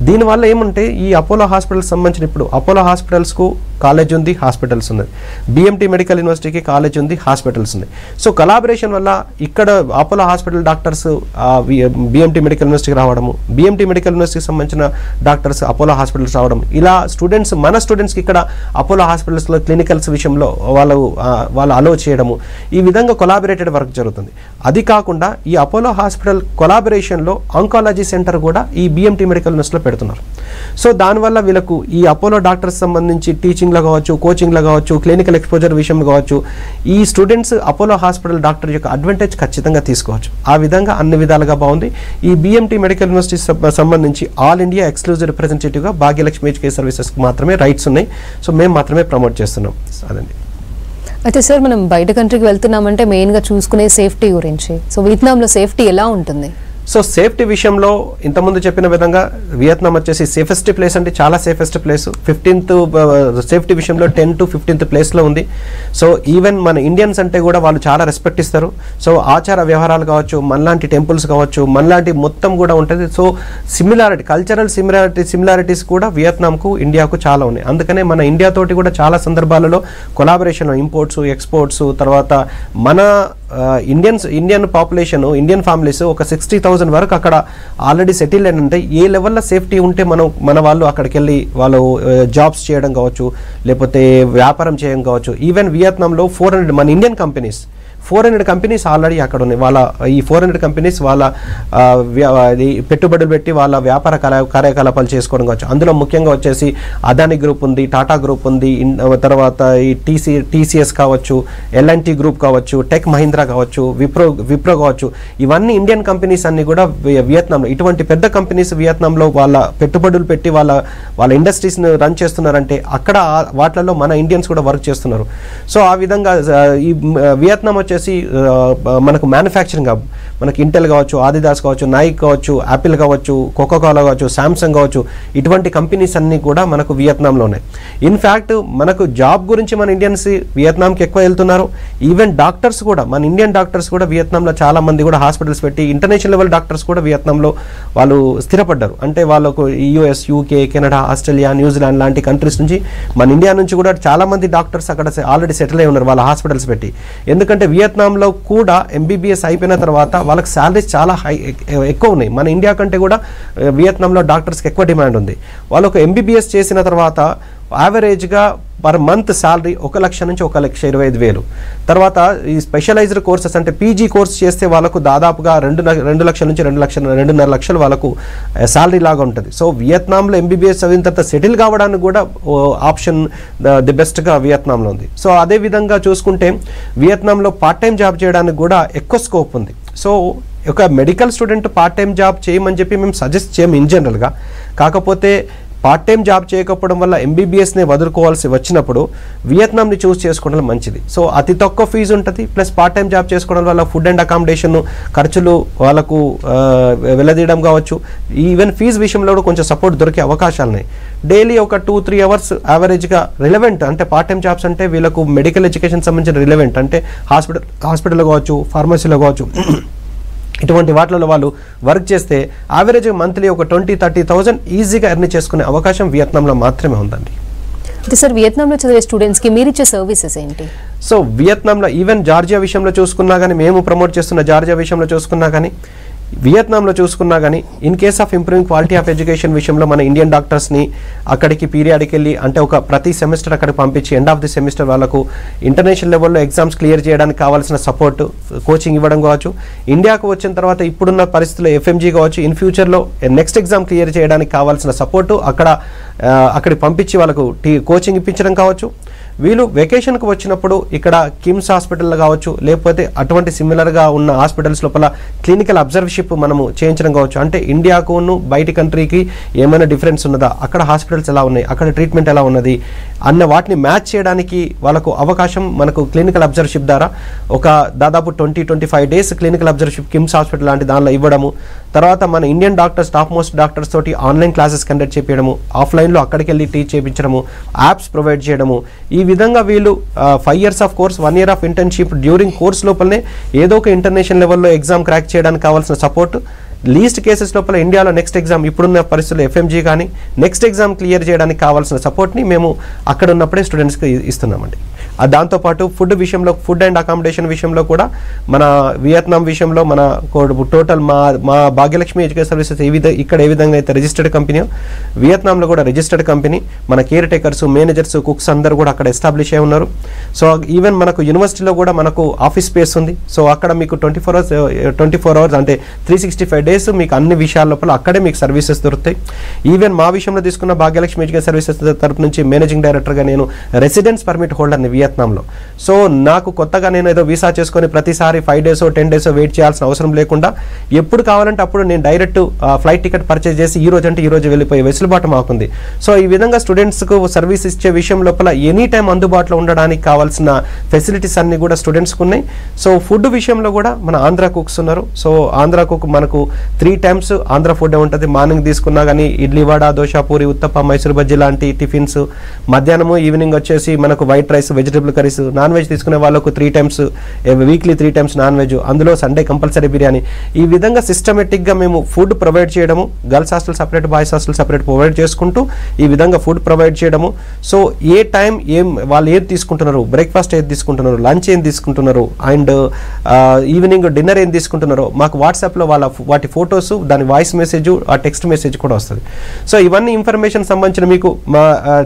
దీనివల్ల ఏమంటే ఈ అపోలో హాస్పిటల్స్ సంబంధించిన ఇప్పుడు అపోలో హాస్పిటల్స్కు కాలేజ్ ఉంది, హాస్పిటల్స్ ఉన్నాయి. బిఎంటీ మెడికల్ యూనివర్సిటీకి కాలేజ్ ఉంది, హాస్పిటల్స్ ఉన్నాయి. సో కొలాబరేషన్ వల్ల ఇక్కడ Apollo hospital doctors BMT medical యూనివర్సిటీకి రావడము, బిఎంటీ మెడికల్ యూనివర్సిటీకి సంబంధించిన డాక్టర్స్ అపోలో హాస్పిటల్స్ రావడం, ఇలా స్టూడెంట్స్ మన స్టూడెంట్స్కి ఇక్కడ అపోలో హాస్పిటల్స్లో క్లినికల్స్ విషయంలో వాళ్ళు అలో చేయడము, ఈ విధంగా కొలాబరేటెడ్ వర్క్ జరుగుతుంది. అది కాకుండా ఈ అపోలో హాస్పిటల్ కొలాబరేషన్లో ఆంకాలజీ సెంటర్ కూడా ఈ బిఎంటీ మెడికల్ యూనివర్సిటీలో పెడుతున్నారు. సో దానివల్ల వీళ్ళకు ఈ అపోలో డాక్టర్స్ సంబంధించి టీచింగ్లో కావచ్చు, కోచింగ్లో కావచ్చు, క్లినికల్ ఎక్స్పోజర్ విషయంలో కావచ్చు, ఈ స్టూడెంట్స్ అపోలో హాస్పిటల్ డాక్టర్ యొక్క అడ్వాంటేజ్ ఖచ్చితంగా తీసుకోవచ్చు. ఆ విధంగా అన్ని విధాలుగా బాగుంది. ఈ బిఎంటీ మెడికల్ యూనివర్సిటీ సంబంధించి ఆల్ ఇండియా ఎక్స్క్లూజివ్ రిప్రజెంటేటివ్గా భాగ్యలక్ష్మి ఎడ్యుకేషన్ సర్వీసెస్కి మాత్రమే రైట్స్ ఉన్నాయి. సో మేము మాత్రమే ప్రమోట్ చేస్తున్నాం. అదండి. అయితే సార్ మనం బయట కంట్రీకి వెళ్తున్నామంటే మెయిన్గా చూసుకునే సేఫ్టీ గురించి. సో వియత్నాంలో సేఫ్టీ ఎలా ఉంటుంది? సో సేఫ్టీ విషయంలో ఇంతకుముందు చెప్పిన విధంగా వియత్నాం వచ్చేసి సేఫెస్ట్ ప్లేస్ అంటే చాలా సేఫెస్ట్ ప్లేస్. 15th సేఫ్టీ విషయంలో 10 to 15th ప్లేస్లో ఉంది. సో ఈవెన్ మన ఇండియన్స్ అంటే కూడా వాళ్ళు చాలా రెస్పెక్ట్ ఇస్తారు. సో ఆచార వ్యవహారాలు కావచ్చు, మనలాంటి టెంపుల్స్ కావచ్చు, మనలాంటి మొత్తం కూడా ఉంటుంది. సో సిమిలారిటీ, కల్చరల్ సిమిలారిటీస్ కూడా వియత్నాంకు ఇండియాకు చాలా ఉన్నాయి. అందుకనే మన ఇండియాతోటి కూడా చాలా సందర్భాలలో కొలాబరేషన్, ఇంపోర్ట్స్, ఎక్స్పోర్ట్స్, తర్వాత మన ఇండియన్ పాపులేషన్, ఇండియన్ ఫ్యామిలీస్ ఒక 60,000 వరకు అక్కడ ఆల్రెడీ సెటిల్ అంటే ఏ లెవెల్లో సేఫ్టీ ఉంటే మన వాళ్ళు అక్కడికి వెళ్ళి వాళ్ళు జాబ్స్ చేయడం కావచ్చు, లేకపోతే వ్యాపారం చేయడం కావచ్చు. ఈవెన్ వియత్నాంలో 400 మన ఇండియన్ కంపెనీస్ 400 కంపెనీస్ ఆల్రెడీ అక్కడ ఉన్నాయి. వాళ్ళ ఈ 400 కంపెనీస్ వాళ్ళ పెట్టుబడులు పెట్టి వాళ్ళ వ్యాపార కార్యకలాపాలు చేసుకోవడం కావచ్చు. అందులో ముఖ్యంగా వచ్చేసి అదాని గ్రూప్ ఉంది, టాటా గ్రూప్ ఉంది, తర్వాత ఈ టీసీఎస్ కావచ్చు, ఎల్ఎన్టీ గ్రూప్ కావచ్చు, టెక్ మహీంద్రా కావచ్చు, విప్రో కావచ్చు. ఇవన్నీ ఇండియన్ కంపెనీస్ అన్ని కూడా వియత్నాంలో, ఇటువంటి పెద్ద కంపెనీస్ వియత్నాంలో వాళ్ళ పెట్టుబడులు పెట్టి వాళ్ళ ఇండస్ట్రీస్ని రన్ చేస్తున్నారంటే అక్కడ వాటిలలో మన ఇండియన్స్ కూడా వర్క్ చేస్తున్నారు. సో ఆ విధంగా ఈ వియత్నాం వచ్చేసి మనకు మ్యానుఫ్యాక్చరింగ్ హబ్. మనకి ఇంటెల్ కావచ్చు, ఆదిదాస్ కావచ్చు, నైక్ కావచ్చు, యాపిల్ కావచ్చు, కోకోకోలా కావచ్చు, శాంసంగ్ కావచ్చు, ఇటువంటి కంపెనీస్ అన్నీ కూడా మనకు వియత్నాంలో ఉన్నాయి. ఇన్ఫ్యాక్ట్ మనకు జాబ్ గురించి మన ఇండియన్స్ వియత్నాంకి ఎక్కువ వెళ్తున్నారు. ఈవెన్ డాక్టర్స్ కూడా, మన ఇండియన్ డాక్టర్స్ కూడా వియత్నాంలో చాలా మంది కూడా హాస్పిటల్స్ పెట్టి ఇంటర్నేషనల్ లెవెల్ డాక్టర్స్ కూడా వియత్నాంలో వాళ్ళు స్థిరపడ్డారు. అంటే వాళ్ళకు US, UK, Canada, Australia, New Zealand లాంటి కంట్రీస్ నుంచి, మన ఇండియా నుంచి కూడా చాలా మంది డాక్టర్స్ అక్కడ ఆల్రెడీ సెటిల్ అయి ఉన్నారు వాళ్ళ హాస్పిటల్స్ పెట్టి. ఎందుకంటే వియత్నాంలో కూడా ఎంబీబీఎస్ అయిపోయిన తర్వాత వాళ్ళకి శాలరీస్ చాలా ఎక్కువ ఉన్నాయి. మన ఇండియా కంటే కూడా వియత్నాంలో డాక్టర్స్కి ఎక్కువ డిమాండ్ ఉంది. వాళ్ళు ఒక ఎంబీబీఎస్ చేసిన తర్వాత యావరేజ్గా పర్ మంత్ శాలరీ 1 లక్ష నుంచి 1,25,000. తర్వాత ఈ స్పెషలైజ్డ్ కోర్సెస్ అంటే పీజీ కోర్స్ చేస్తే వాళ్ళకు దాదాపుగా 2 లక్షల నుంచి 2.5 లక్షలు వాళ్ళకు శాలరీ లాగా ఉంటుంది. సో వియత్నాంలో ఎంబీబీఎస్ చదివిన తర్వాత సెటిల్ కావడానికి కూడా ఆప్షన్ ది బెస్ట్గా వియత్నాంలో ఉంది. సో అదేవిధంగా చూసుకుంటే వియత్నాంలో పార్ట్ టైం జాబ్ చేయడానికి కూడా ఎక్కువ స్కోప్ ఉంది. సో ఒక medical student part time job చేయమని చెప్పి మేము సజెస్ట్ చేయము ఇన్ జనరల్గా. కాకపోతే పార్ట్ టైం జాబ్ చేయకపోవడం వల్ల ఎంబీబీఎస్ని వదులుకోవాల్సి వచ్చినప్పుడు వియత్నాంని చూస్ చేసుకోవడం మంచిది. సో అతి తక్కువ ఫీజు ఉంటుంది, ప్లస్ పార్ట్ టైం జాబ్ చేసుకోవడం వల్ల ఫుడ్ అండ్ అకామిడేషన్ ఖర్చులు వాళ్ళకు వెళ్ళదీయడం కావచ్చు. ఈవెన్ ఫీజు విషయంలో కూడా కొంచెం సపోర్ట్ దొరికే అవకాశాలు ఉన్నాయి. డైలీ ఒక 2-3 అవర్స్ యావరేజ్గా రిలవెంట్ అంటే పార్ట్ టైం జాబ్స్ అంటే వీళ్ళకు మెడికల్ ఎడ్యుకేషన్ సంబంధించిన రిలవెంట్ అంటే హాస్పిటల్లో కావచ్చు, ఫార్మసీలో కావచ్చు, ఇటువంటి వాటిలో వాళ్ళు వర్క్ చేస్తే యావరేజ్ మంత్లీ ఒక 20-30,000 ఈజీగా ఎర్న్ చేసుకునే అవకాశం వియత్నాంలో మాత్రమే ఉందండి. అయితే సార్ వియత్నాంలో చదివే స్టూడెంట్స్కి మీరు ఇచ్చే సర్వీసెస్ ఏంటి? సో వియత్నాంలో ఈవెన్ జార్జియా విషయంలో చూసుకున్నా కానీ, మేము ప్రమోట్ చేస్తున్న జార్జియా విషయంలో చూసుకున్నా కానీ, వియత్నాంలో చూసుకున్నా కానీ, in case of improving quality of education విషయంలో మన ఇండియన్ డాక్టర్స్ని అక్కడికి పీరియాడికి వెళ్ళి అంటే ఒక ప్రతి సెమిస్టర్ అక్కడికి పంపించి ఎండ్ ఆఫ్ ది సెమిస్టర్ వాళ్ళకు ఇంటర్నేషనల్ లెవెల్లో ఎగ్జామ్స్ క్లియర్ చేయడానికి కావాల్సిన సపోర్ట్, కోచింగ్ ఇవ్వడం కావచ్చు. ఇండియాకు వచ్చిన తర్వాత ఇప్పుడున్న పరిస్థితుల్లో ఎఫ్ఎంజీ కావచ్చు, ఇన్ ఫ్యూచర్లో నెక్స్ట్ ఎగ్జామ్ క్లియర్ చేయడానికి కావాల్సిన సపోర్టు అక్కడికి పంపించి వాళ్ళకు కోచింగ్ ఇప్పించడం కావచ్చు. వీళ్ళు వెకేషన్కి వచ్చినప్పుడు ఇక్కడ కిమ్స్ హాస్పిటల్లో కావచ్చు, లేకపోతే అటువంటి సిమిలర్గా ఉన్న హాస్పిటల్స్ లోపల క్లినికల్ అబ్జర్వర్షిప్ మనము చేయించడం కావచ్చు. అంటే ఇండియాకును బయటి కంట్రీకి ఏమైనా డిఫరెన్స్ ఉన్నదా, అక్కడ హాస్పిటల్స్ ఎలా ఉన్నాయి, అక్కడ ట్రీట్మెంట్ ఎలా ఉన్నది అన్న వాటిని మ్యాచ్ చేయడానికి వాళ్ళకు అవకాశం మనకు క్లినికల్ అబ్జర్వర్షిప్ ద్వారా ఒక దాదాపు 20-25 డేస్ క్లినికల్ అబ్జర్వర్షిప్ కిమ్స్ హాస్పిటల్ లాంటి దానిలో ఇవ్వడము. తర్వాత మన Indian doctors, top most doctors తోటి ఆన్లైన్ క్లాసెస్ కండక్ట్ చేయడము, ఆఫ్లైన్లో అక్కడికి వెళ్ళి టీచ్ చేయించడము, యాప్స్ ప్రొవైడ్ చేయడము. ఈ విధంగా వీళ్ళు 5 years of course, 1 year of internship during course లోపలనే ఏదో ఒక ఇంటర్నేషనల్ లెవెల్లో ఎగ్జామ్ క్రాక్ చేయడానికి కావాల్సిన సపోర్ట్ లీస్ట్ కేసెస్ లోపల ఇండియాలో నెక్స్ట్ ఎగ్జామ్ ఇప్పుడున్న పరిస్థితుల్లో ఎఫ్ఎంజీ కానీ నెక్స్ట్ ఎగ్జామ్ క్లియర్ చేయడానికి కావాల్సిన సపోర్ట్ని మేము అక్కడ ఉన్నప్పుడే స్టూడెంట్స్కి ఇస్తున్నామండి. దాంతోపాటు ఫుడ్ విషయంలో, ఫుడ్ అండ్ అకామిడేషన్ విషయంలో కూడా మన వియత్నాం విషయంలో మన టోటల్ మా భాగ్యలక్ష్మి ఎడ్యుకేషన్ సర్వీసెస్ ఇక్కడ ఏ విధంగా అయితే రిజిస్టర్డ్ కంపెనీ, వియత్నాంలో కూడా రిజిస్టర్డ్ కంపెనీ, మన కేర్ టేకర్స్, మేనేజర్స్, కుక్స్ అందరూ కూడా అక్కడ ఎస్టాబ్లిష్ అయి ఉన్నారు. సో ఈవెన్ మనకు యూనివర్సిటీలో కూడా మనకు ఆఫీస్ స్పేస్ ఉంది. సో అక్కడ మీకు 24 hours అంటే 365 days మీకు అన్ని విషయాల లోపల అక్కడే మీకు సర్వీసెస్ దొరుకుతాయి. ఈవెన్ మా విషయంలో తీసుకున్న భాగ్యలక్ష్మి ఎడ్యుకేషన్ సర్వీసెస్ తరపు నుంచి మేనేజింగ్ డైరెక్టర్గా నేను రెసిడెన్స్ పర్మిట్ హోల్డర్ని వియత్నాంలో. సో నాకు కొత్తగా నేను ఏదో వీసా చేసుకొని ప్రతిసారి 5 days 10 days వెయిట్ చేయాల్సిన అవసరం లేకుండా ఎప్పుడు కావాలంటే అప్పుడు నేను డైరెక్ట్ ఫ్లైట్ టికెట్ పర్చేజ్ చేసి ఈ రోజు అంటే ఈ రోజు వెళ్ళిపోయే వెసులుబాటు మాకుంది. సో ఈ విధంగా స్టూడెంట్స్కు సర్వీస్ ఇచ్చే విషయం లోపల ఎనీ టైం అందుబాటులో ఉండడానికి కావాల్సిన ఫెసిలిటీస్ అన్ని కూడా స్టూడెంట్స్కి ఉన్నాయి. సో ఫుడ్ విషయంలో కూడా మన ఆంధ్ర కుక్స్ ఉన్నారు. సో ఆంధ్ర కుక్ మనకు 3 times ఆంధ్ర ఫుడ్ ఉంటుంది. మార్నింగ్ తీసుకున్నా కానీ ఇడ్లీ, వడ, దోశ, పూరి, ఉత్తప్ప, మైసూర్ బజ్జీ లాంటి టిఫిన్స్, మధ్యాహ్నము ఈవినింగ్ వచ్చేసి మనకు white rice, vegetable curries, non veg తీసుకునే వాళ్ళకు 3 times weekly 3 times non veg, అందులో సండే కంపల్సరీ బిర్యానీ. ఈ విధంగా సిస్టమేటిక్గా మేము ఫుడ్ ప్రొవైడ్ చేయడము, girls hostel separate, boys hostel separate provide చేసుకుంటూ ఈ విధంగా ఫుడ్ ప్రొవైడ్ చేయడము. సో ఏ టైం వాళ్ళు ఏది తీసుకుంటున్నారు, బ్రేక్ఫాస్ట్ ఏది తీసుకుంటున్నారు, లంచ్ ఏం తీసుకుంటున్నారు, అండ్ ఈవినింగ్ డిన్నర్ ఏం తీసుకుంటున్నారో మాకు వాట్సాప్లో వాటి ఫొటోస్, దాని వాయిస్ మెసేజ్, ఆ టెక్స్ట్ మెసేజ్ కూడా వస్తుంది. సో ఇవన్నీ ఇన్ఫర్మేషన్ సంబంధించిన మీకు మా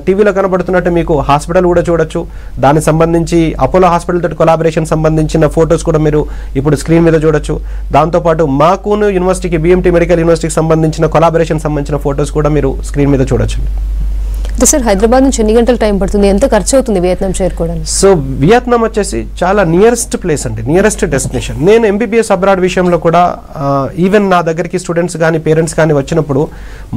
టీవీలో కనబడుతున్నట్టు మీకు హాస్పిటల్ కూడా చూడొచ్చు. దానికి సంబంధించి అపోలో హాస్పిటల్ తోటి కొలాబరేషన్ సంబంధించిన ఫొటోస్ కూడా మీరు ఇప్పుడు స్క్రీన్ మీద చూడొచ్చు. దాంతోపాటు మాకును యూనివర్సిటీకి, బిఎంటీ మెడికల్ యూనివర్సిటీకి సంబంధించిన కొలాబరేషన్ సంబంధించిన ఫొటోస్ కూడా మీరు స్క్రీన్ మీద చూడొచ్చు. సార్ హైదరాబాద్ నుంచి ఎన్ని గంటలు టైం పడుతుంది, ఎంత ఖర్చు అవుతుంది వియత్నాం చేరుకోవడానికి? సో వియత్నాం వచ్చేసి చాలా నియరెస్ట్ ప్లేస్ అండి, నియరెస్ట్ డెస్టినేషన్. నేను ఎంబీబీఎస్ అబ్రాడ్ విషయంలో కూడా ఈవెన్ నా దగ్గరికి స్టూడెంట్స్ కానీ పేరెంట్స్ కానీ వచ్చినప్పుడు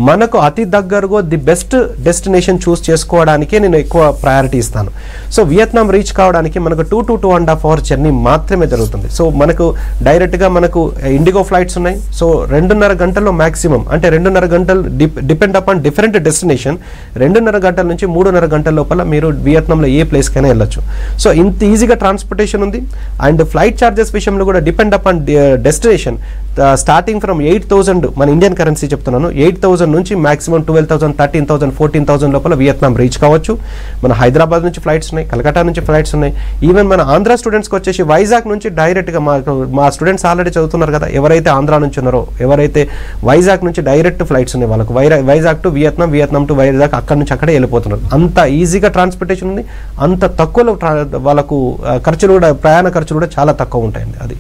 మనకు అతి దగ్గరగా ది బెస్ట్ డెస్టినేషన్ చూస్ చేసుకోవడానికే నేను ఎక్కువ ప్రయారిటీ ఇస్తాను. సో వియత్నాం రీచ్ కావడానికి మనకు 2 to 2.5 hour జర్నీ మాత్రమే జరుగుతుంది. సో మనకు డైరెక్ట్గా మనకు ఇండిగో ఫ్లైట్స్ ఉన్నాయి. సో 2.5 గంటల్లో మ్యాక్సిమం, అంటే 2.5 గంటలు డిపెండ్ అపాన్ డిఫరెంట్ డెస్టినేషన్, 2.5 గంటల నుంచి 3.5 గంటల లోపల మీరు వియత్నాంలో ఏ ప్లేస్కైనా వెళ్ళొచ్చు. సో ఇంత ఈజీగా ట్రాన్స్పోర్టేషన్ ఉంది. అండ్ ఫ్లైట్ ఛార్జెస్ విషయంలో కూడా depend upon destination, starting from 8,000 మన ఇండియన్ కరెన్సీ చెప్తున్నాను, 8,000 నుంచి మాక్సిమం 12,000, 13,000, 14,000 లోపల వియత్నాం రీచ్ కావచ్చు. మన హైదరాబాద్ నుంచి ఫ్లైట్స్ ఉన్నాయి, కలకట్టా నుంచి ఫ్లైట్స్ ఉన్నాయి. ఈవెన్ మన ఆంధ్ర స్టూడెంట్స్కి వచ్చేసి వైజాగ్ నుంచి డైరెక్ట్గా మా స్టూడెంట్స్ ఆల్రెడీ చదువుతున్నారు కదా, ఎవరైతే ఆంధ్ర నుంచి ఉన్నారో, ఎవరైతే వైజాగ్ నుంచి డైరెక్ట్ ఫ్లైట్స్ ఉన్నాయి వాళ్ళకు, Vizag to Vietnam, Vietnam to Vizag, అక్కడ నుంచి అక్కడే వెళ్ళిపోతున్నారు. అంత ఈజీగా ట్రాన్స్పోర్టేషన్ ఉంది. అంత తక్కువలో వాళ్ళకు ఖర్చులు కూడా, ప్రయాణ ఖర్చులు కూడా చాలా తక్కువ ఉంటాయండి. అది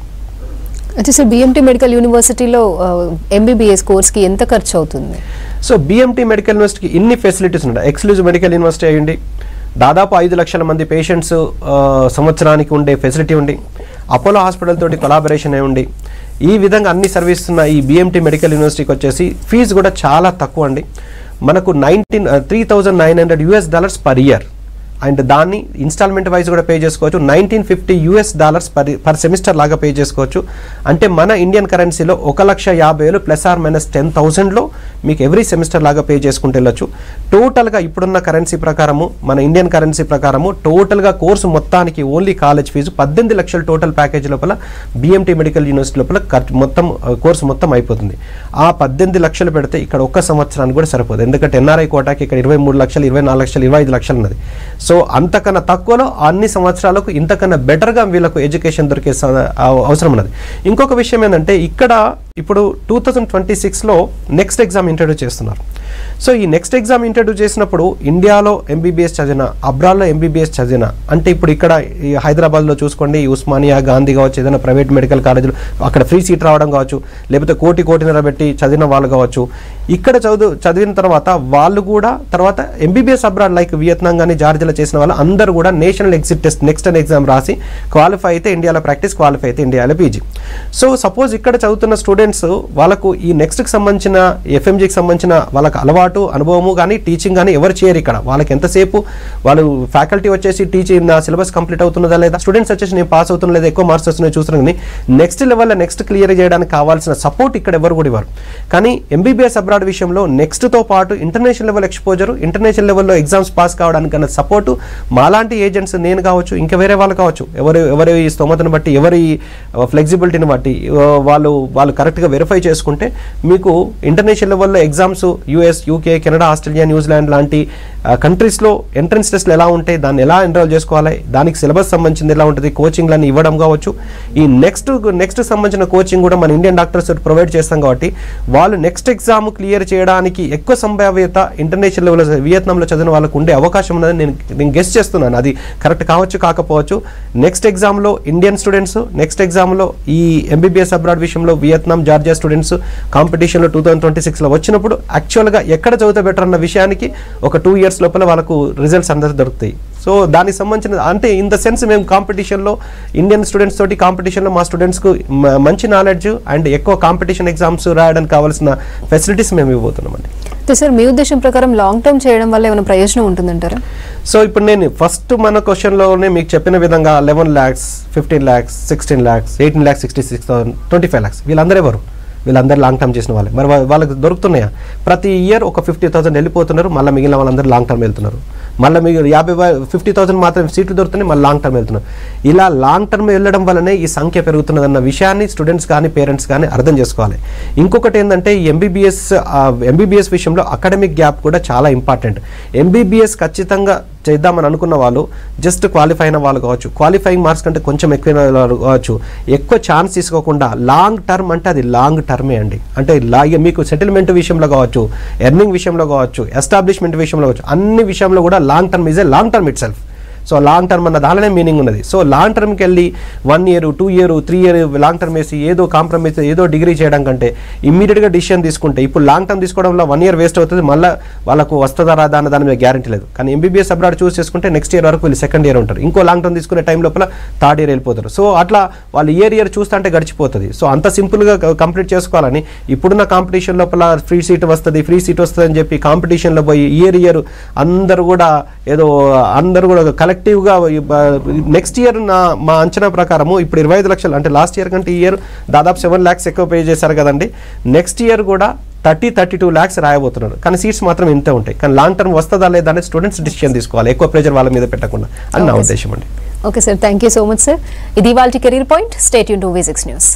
అయితే సార్ బిఎంటీ మెడికల్ యూనివర్సిటీలో ఎంబీబీఎస్ కోర్స్కి ఎంత ఖర్చు అవుతుంది? సో బిఎంటీ మెడికల్ యూనివర్సిటీకి ఇన్ని ఫెసిలిటీస్ ఉన్నాయి. ఎక్స్క్లూజివ్ మెడికల్ యూనివర్సిటీ అయ్యండి, దాదాపు 5 లక్షల మంది పేషెంట్స్ సంవత్సరానికి ఉండే ఫెసిలిటీ ఉంది. అపోలో హాస్పిటల్ తోటి కొలాబరేషన్ అయి ఉండి ఈ విధంగా అన్ని సర్వీస్ ఉన్న ఈ బిఎంటీ మెడికల్ యూనివర్సిటీకి వచ్చేసి ఫీజు కూడా చాలా తక్కువ అండి. మనకు $3,900 per year. అండ్ దాన్ని ఇన్స్టాల్మెంట్ వైజ్ కూడా పే చేసుకోవచ్చు. $1,950 పర్ సెమిస్టర్ లాగా పే చేసుకోవచ్చు. అంటే మన ఇండియన్ కరెన్సీలో 1,50,000 ± 10,000లో మీకు ఎవ్రీ సెమిస్టర్ లాగా పే చేసుకుంటూ వెళ్ళొచ్చు. టోటల్గా ఇప్పుడున్న కరెన్సీ ప్రకారము, మన ఇండియన్ కరెన్సీ ప్రకారము టోటల్గా కోర్సు మొత్తానికి ఓన్లీ కాలేజ్ ఫీజు 18 లక్షల టోటల్ ప్యాకేజ్ లోపల బిఎంటీ మెడికల్ యూనివర్సిటీ లోపల మొత్తం కోర్సు మొత్తం అయిపోతుంది. ఆ 18 లక్షలు పెడితే ఇక్కడ ఒక్క సంవత్సరానికి కూడా సరిపోదు. ఎందుకంటే ఎన్ఆర్ఐ కోటాకి ఇక్కడ 23 లక్షలు, 24 లక్షలు, 25 లక్షలు ఉన్నది. సో అంతకన్నా తక్కువలో అన్ని సంవత్సరాలకు ఇంతకన్నా బెటర్గా వీళ్ళకు ఎడ్యుకేషన్ దొరికే అవసరం ఉన్నది. ఇంకొక విషయం ఏంటంటే ఇక్కడ ఇప్పుడు 2026లో నెక్స్ట్ ఎగ్జామ్ ఇంట్రడ్యూస్ చేస్తున్నారు. సో ఈ నెక్స్ట్ ఎగ్జామ్ ఇంట్రడ్యూస్ చేసినప్పుడు ఇండియాలో ఎంబీబీఎస్ చదివిన, అబ్రాడ్లో ఎంబీబీఎస్ చదివిన, అంటే ఇప్పుడు ఇక్కడ ఈ హైదరాబాద్లో చూసుకోండి, ఉస్మానియా, గాంధీ కావచ్చు, ఏదైనా ప్రైవేట్ మెడికల్ కాలేజీలు అక్కడ ఫ్రీ సీట్ రావడం కావచ్చు, లేకపోతే కోటిన్నర పెట్టి చదివిన వాళ్ళు కావచ్చు, ఇక్కడ చదివిన తర్వాత వాళ్ళు కూడా తర్వాత ఎంబీబీఎస్ అబ్రాడ్ లైక్ వియత్నాం కానీ జార్జియాలో చేసిన వాళ్ళు అందరూ కూడా national exit test next exam రాసి క్వాలిఫై అయితే ఇండియాలో ప్రాక్టీస్, క్వాలిఫై అయితే ఇండియాలో పీజీ. సో సపోజ్ ఇక్కడ చదువుతున్న స్టూడెంట్స్ వాళ్ళకు ఈ నెక్స్ట్కి సంబంధించిన ఎఫ్ఎంజీకి సంబంధించిన వాళ్ళకి అలవాటు అనుభవము కానీ టీచింగ్ కానీ ఎవరు చేయరు ఇక్కడ. వాళ్ళకి ఎంతసేపు వాళ్ళు ఫ్యాకల్టీ వచ్చేసి టీచింగ్ నా సిలబస్ కంప్లీట్ అవుతున్నదా లేదా, స్టూడెంట్స్ వచ్చేసి నేను పాస్ అవుతున్నా లేదా, ఎక్కువ మార్క్స్ వస్తున్నాయి చూస్తున్నాను. కానీ నెక్స్ట్ లెవెల్లో నెక్స్ట్ క్లియర్ చేయడానికి కావాల్సిన సపోర్ట్ ఇక్కడ ఎవరు కూడా ఇవ్వరు. కానీ ఎంబీబీఎస్ అబ్రాడ్ విషయంలో నెక్స్ట్తో పాటు ఇంటర్నేషనల్ లెవెల్ ఎక్స్పోజర్, ఇంటర్నేషనల్ లెవెల్లో ఎగ్జామ్స్ పాస్ కావడానికి అన్న సపోర్టు మాలాంటి ఏజెంట్స్, నేను కావచ్చు ఇంకా వేరే వాళ్ళు కావచ్చు, ఎవరి స్తోమతను బట్టి ఎవరి ఫ్లెక్సిబిలిటీని బట్టి వాళ్ళు కరెక్ట్గా వెరిఫై చేసుకుంటే మీకు ఇంటర్నేషనల్ లెవెల్లో exams US, UK, Canada, Australia, New Zealand లాంటి కంట్రీస్లో ఎంట్రన్స్ టెస్ట్లు ఎలా ఉంటాయి, దాన్ని ఎలా ఎన్రోల్ చేసుకోవాలి, దానికి సిలబస్ సంబంధించింది ఎలా ఉంటుంది, కోచింగ్లన్నీ ఇవ్వడం కావచ్చు. ఈ నెక్స్ట్ సంబంధించిన కోచింగ్ కూడా మన ఇండియన్ డాక్టర్స్ ప్రొవైడ్ చేస్తాం కాబట్టి వాళ్ళు నెక్స్ట్ ఎగ్జామ్ క్లియర్ చేయడానికి ఎక్కువ సంభావ్యత ఇంటర్నేషనల్ లెవెల్లో వియత్నాంలో చదివిన వాళ్ళకు ఉండే అవకాశం ఉన్నది నేను గెస్ చేస్తున్నాను. అది కరెక్ట్ కావచ్చు కాకపోవచ్చు. నెక్స్ట్ ఎగ్జామ్లో ఇండియన్ స్టూడెంట్స్, నెక్స్ట్ ఎగ్జామ్లో ఈ ఎంబీబీఎస్ అబ్రాడ్ విషయంలో వియత్నాం, జార్జియా స్టూడెంట్స్ కాంపిటీషన్లో 2026లో వచ్చినప్పుడు యాక్చువల్గా ఎక్కడ చదివితే బెటర్ అన్న విషయానికి ఒక 2 years లోపల వాళ్ళకు రిజల్ట్స్ అందరూ దొరుకుతాయి. సో దానికి సంబంధించిన అంటే ఇన్ ద సెన్స్ మేము కాంపిటీషన్లో ఇండియన్ స్టూడెంట్స్ తోటి కాంపిటీషన్లో మా స్టూడెంట్స్కు మంచి నాలెడ్జ్ అండ్ ఎక్కువ కాంపిటీషన్ ఎగ్జామ్స్ రాయడానికి కావాల్సిన ఫెసిలిటీస్ మేము ఇవ్వబోతున్నామండి. సార్ మీ ఉద్దేశం ప్రకారం లాంగ్ టర్మ్ చేయడం వల్ల ఏమైనా ప్రయోజనం ఉంటుందంటారా? సో ఇప్పుడు నేను ఫస్ట్ మన క్వశ్చన్లోనే మీకు చెప్పిన విధంగా 11 lakhs, 15 lakhs, 16 lakhs, 18 lakhs, 66,000, 25 lakhs వీళ్ళందరూ ఎవరు? వీళ్ళందరూ లాంగ్ టర్మ్ చేసిన వాళ్ళే. మరి వాళ్ళకి దొరుకుతున్నాయా? ప్రతి ఇయర్ ఒక 50,000 వెళ్ళిపోతున్నారు, మళ్ళీ మిగిలిన వాళ్ళందరూ లాంగ్ టర్మ్ వెళ్తున్నారు. మళ్ళీ మీకు 50,000 మాత్రం సీట్లు దొరుకుతున్నాయి, మళ్ళీ లాంగ్ టర్మ్ వెళ్తున్నారు. ఇలా లాంగ్ టర్మ్ వెళ్ళడం వల్లనే ఈ సంఖ్య పెరుగుతున్నదన్న విషయాన్ని స్టూడెంట్స్ కానీ పేరెంట్స్ కానీ అర్థం చేసుకోవాలి. ఇంకొకటి ఏంటంటే ఈ ఎంబీబీఎస్ విషయంలో అకాడమిక్ గ్యాప్ కూడా చాలా ఇంపార్టెంట్. ఎంబీబీఎస్ ఖచ్చితంగా చేద్దామని అనుకున్న వాళ్ళు జస్ట్ క్వాలిఫై అయిన వాళ్ళు కావచ్చు, క్వాలిఫైయింగ్ మార్క్స్ కంటే కొంచెం ఎక్కువ కావచ్చు, ఎక్కువ ఛాన్స్ తీసుకోకుండా లాంగ్ టర్మ్ అంటే అది లాంగ్ టర్మే అండి. అంటే మీకు సెటిల్మెంట్ విషయంలో కావచ్చు, ఎర్నింగ్ విషయంలో కావచ్చు, ఎస్టాబ్లిష్మెంట్ విషయంలో కావచ్చు, అన్ని విషయంలో కూడా long term is a long term it self. So long term అన్న దానినే మీనింగ్ ఉన్నది. సో లాంగ్ టర్మ్కి వెళ్ళి 1 year, 2 year, 3 year long term వేసి ఏదో కాంప్రమైజ్ ఏదో డిగ్రీ చేయడం కంటే ఇమ్మీడియట్గా డిసిషన్ తీసుకుంటే, ఇప్పుడు లాంగ్ టర్మ్ తీసుకోవడం వల్ల 1 year వేస్ట్ అవుతుంది, మళ్ళీ వాళ్ళకు వస్తుందా రాదా అన్న దాని మీద గ్యారంటీ లేదు. కానీ ఎంబీబీఎస్ అబ్రాడ్ చూస్ చేసుకుంటే నెక్స్ట్ ఇయర్ వరకు వీళ్ళు 2nd year ఉంటారు, ఇంకో లాంగ్ టర్మ్ తీసుకునే టైం లోపల 3rd year వెళ్ళిపోతారు. సో అట్లా వాళ్ళు ఇయర్ చూస్తుంటే గడిచిపోతుంది. సో అంత సింపుల్గా కంప్లీట్ చేసుకోవాలని ఇప్పుడున్న కాంపిటీషన్ లోపల ఫ్రీ సీట్ వస్తుంది అని చెప్పి కాంపిటీషన్లో పోయి ఇయర్ అందరూ కూడా కలెక్టివ్గా నెక్స్ట్ ఇయర్ మా అంచనా ప్రకారము ఇప్పుడు 25 లక్షలు అంటే లాస్ట్ ఇయర్ కంటే ఈ ఇయర్ దాదాపు 7 lakhs ఎక్కువ పే చేశారు కదండి. నెక్స్ట్ ఇయర్ కూడా 32 lakhs రాయబోతున్నారు. కానీ సీట్స్ మాత్రం ఇంతే ఉంటాయి. కానీ లాంగ్ టర్మ్ వస్తుందా లేదా అనేది స్టూడెంట్స్ డిసిషన్ తీసుకోవాలి, ఎక్కువ ప్రెజర్ వాళ్ళ మీద పెట్టకుండా అని నా ఉద్దేశం అండి. Okay sir, thank you so much sir. ఇది ఇవాల్టి career point. Stay tune to V6 news.